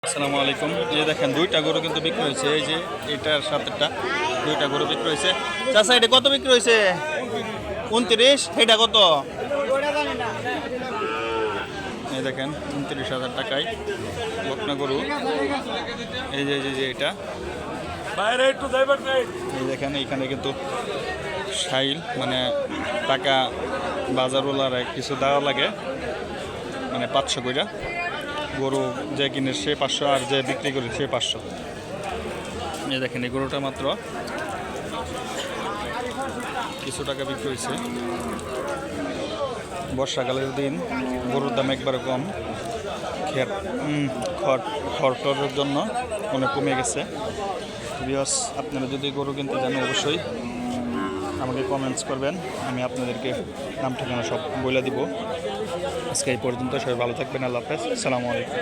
আসসালামু আলাইকুম। এই দেখেন দুইটা গরু কিন্তু বিক্রি হয়েছে। এই যে এটার সাথেটা দুইটা গরু বিক্রি হয়েছে। চাচা এটা কত বিক্রি হয়েছে? 29। এটা কত? এই দেখেন 29,000 টাকায় বকনা গরু। এই যে এটা বাইরে একটু যাইবার নেই। এই দেখেন এইখানে কিন্তু সাইল মানে টাকা বাজারওয়ালার কিছু দেওয়া লাগে, মানে 500 কইরা। গরু যে কিনে সে 500 আর যে বিক্রি করে সে 500। এই দেখেন এই গরুটা মাত্র কিছু টাকা বিক্রি হয়েছে। বর্ষাকালের দিন গরুর দাম একবারে কম। খড়টরের জন্য অনেক কমে গেছে। বিকজ আপনারা যদি গরু কিনতে জানেন অবশ্যই আমাকে কমেন্টস করবেন, আমি আপনাদেরকে নাম ঠিকানা সব বলে দিব। আজকে এই পর্যন্ত, সবাই ভালো থাকবেন। আল্লাহ হাফেজ, আসসালামু আলাইকুম।